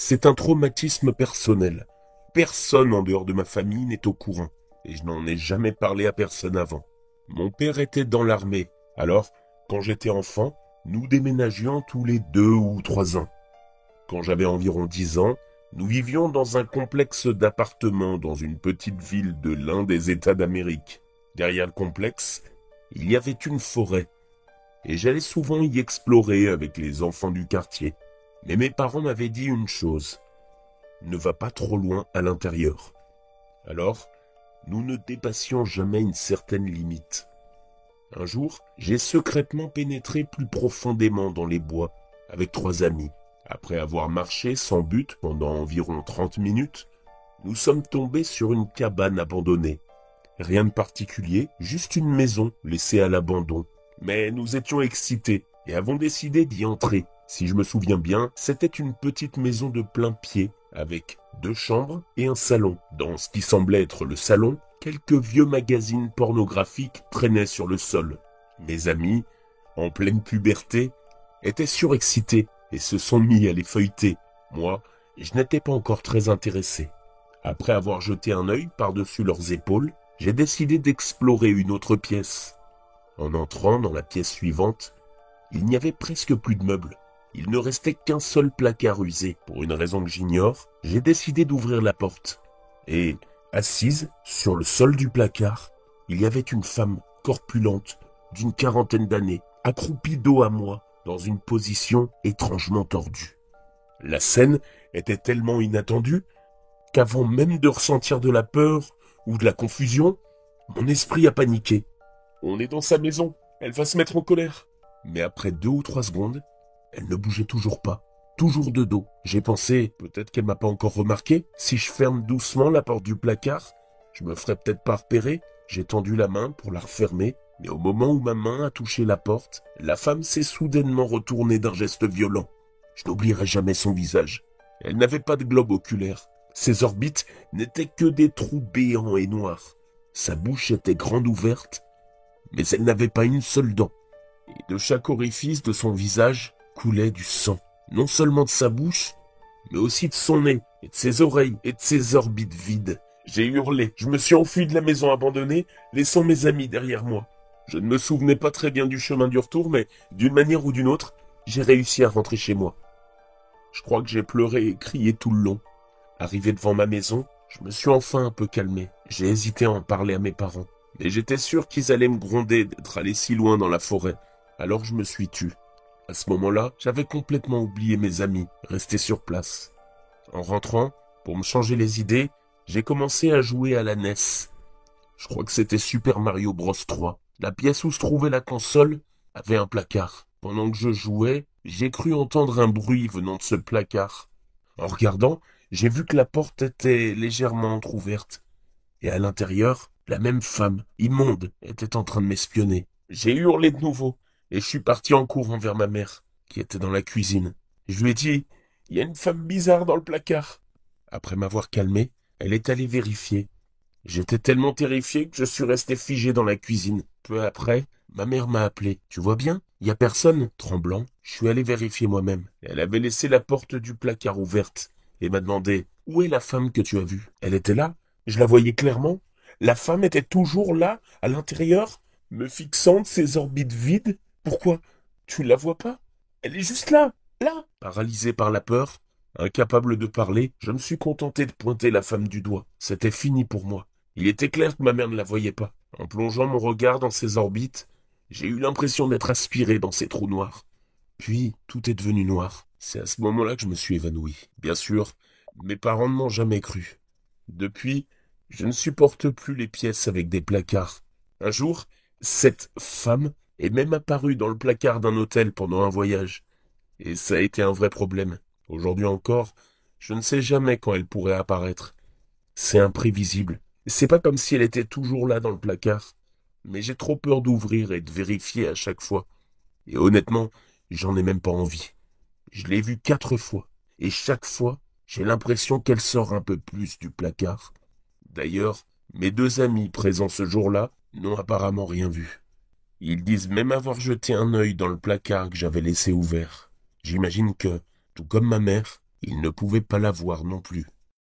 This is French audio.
C'est un traumatisme personnel. Personne en dehors de ma famille n'est au courant, et je n'en ai jamais parlé à personne avant. Mon père était dans l'armée, alors, quand j'étais enfant, nous déménagions tous les 2 ou 3 ans. Quand j'avais environ 10 ans, nous vivions dans un complexe d'appartements dans une petite ville de l'un des États d'Amérique. Derrière le complexe, il y avait une forêt, et j'allais souvent y explorer avec les enfants du quartier. Mais mes parents m'avaient dit une chose: ne va pas trop loin à l'intérieur. Alors, nous ne dépassions jamais une certaine limite. Un jour, j'ai secrètement pénétré plus profondément dans les bois avec 3 amis. Après avoir marché sans but pendant environ 30 minutes, nous sommes tombés sur une cabane abandonnée. Rien de particulier, juste une maison laissée à l'abandon. Mais nous étions excités et avons décidé d'y entrer. Si je me souviens bien, c'était une petite maison de plein pied, avec 2 chambres et un salon. Dans ce qui semblait être le salon, quelques vieux magazines pornographiques traînaient sur le sol. Mes amis, en pleine puberté, étaient surexcités et se sont mis à les feuilleter. Moi, je n'étais pas encore très intéressé. Après avoir jeté un œil par-dessus leurs épaules, j'ai décidé d'explorer une autre pièce. En entrant dans la pièce suivante, il n'y avait presque plus de meubles. Il ne restait qu'un seul placard usé. Pour une raison que j'ignore, j'ai décidé d'ouvrir la porte. Et, assise sur le sol du placard, il y avait une femme corpulente, d'une 40aine d'années, accroupie dos à moi, dans une position étrangement tordue. La scène était tellement inattendue qu'avant même de ressentir de la peur ou de la confusion, mon esprit a paniqué. On est dans sa maison, elle va se mettre en colère. Mais après 2 ou 3 secondes, elle ne bougeait toujours pas, toujours de dos. J'ai pensé, peut-être qu'elle m'a pas encore remarqué. Si je ferme doucement la porte du placard, je me ferais peut-être pas repérer. J'ai tendu la main pour la refermer, mais au moment où ma main a touché la porte, la femme s'est soudainement retournée d'un geste violent. Je n'oublierai jamais son visage. Elle n'avait pas de globe oculaire. Ses orbites n'étaient que des trous béants et noirs. Sa bouche était grande ouverte, mais elle n'avait pas une seule dent. Et de chaque orifice de son visage coulait du sang. Non seulement de sa bouche, mais aussi de son nez, et de ses oreilles, et de ses orbites vides. J'ai hurlé. Je me suis enfui de la maison abandonnée, laissant mes amis derrière moi. Je ne me souvenais pas très bien du chemin du retour, mais d'une manière ou d'une autre, j'ai réussi à rentrer chez moi. Je crois que j'ai pleuré et crié tout le long. Arrivé devant ma maison, je me suis enfin un peu calmé. J'ai hésité à en parler à mes parents, mais j'étais sûr qu'ils allaient me gronder d'être allé si loin dans la forêt. Alors je me suis tu. À ce moment-là, j'avais complètement oublié mes amis, restés sur place. En rentrant, pour me changer les idées, j'ai commencé à jouer à la NES. Je crois que c'était Super Mario Bros 3. La pièce où se trouvait la console avait un placard. Pendant que je jouais, j'ai cru entendre un bruit venant de ce placard. En regardant, j'ai vu que la porte était légèrement entr'ouverte. Et à l'intérieur, la même femme, immonde, était en train de m'espionner. J'ai hurlé de nouveau, et je suis parti en courant vers ma mère, qui était dans la cuisine. Je lui ai dit: « Il y a une femme bizarre dans le placard. » Après m'avoir calmé, elle est allée vérifier. J'étais tellement terrifié que je suis resté figé dans la cuisine. Peu après, ma mère m'a appelé. « Tu vois bien? Il y a personne. » Tremblant, je suis allé vérifier moi-même. Elle avait laissé la porte du placard ouverte et m'a demandé: « Où est la femme que tu as vue? » Elle était là. Je la voyais clairement. La femme était toujours là, à l'intérieur, me fixant de ses orbites vides. Pourquoi? Tu la vois pas? Elle est juste là, là. Paralysé par la peur, incapable de parler, je me suis contenté de pointer la femme du doigt. C'était fini pour moi. Il était clair que ma mère ne la voyait pas. En plongeant mon regard dans ses orbites, j'ai eu l'impression d'être aspiré dans ces trous noirs. Puis, tout est devenu noir. C'est à ce moment-là que je me suis évanoui. Bien sûr, mes parents ne m'ont jamais cru. Depuis, je ne supporte plus les pièces avec des placards. Un jour, cette femme est même apparue dans le placard d'un hôtel pendant un voyage. Et ça a été un vrai problème. Aujourd'hui encore, je ne sais jamais quand elle pourrait apparaître. C'est imprévisible. C'est pas comme si elle était toujours là dans le placard. Mais j'ai trop peur d'ouvrir et de vérifier à chaque fois. Et honnêtement, j'en ai même pas envie. Je l'ai vue 4 fois. Et chaque fois, j'ai l'impression qu'elle sort un peu plus du placard. D'ailleurs, mes 2 amis présents ce jour-là n'ont apparemment rien vu. Ils disent même avoir jeté un œil dans le placard que j'avais laissé ouvert. J'imagine que, tout comme ma mère, Il ne pouvait pas la voir non plus.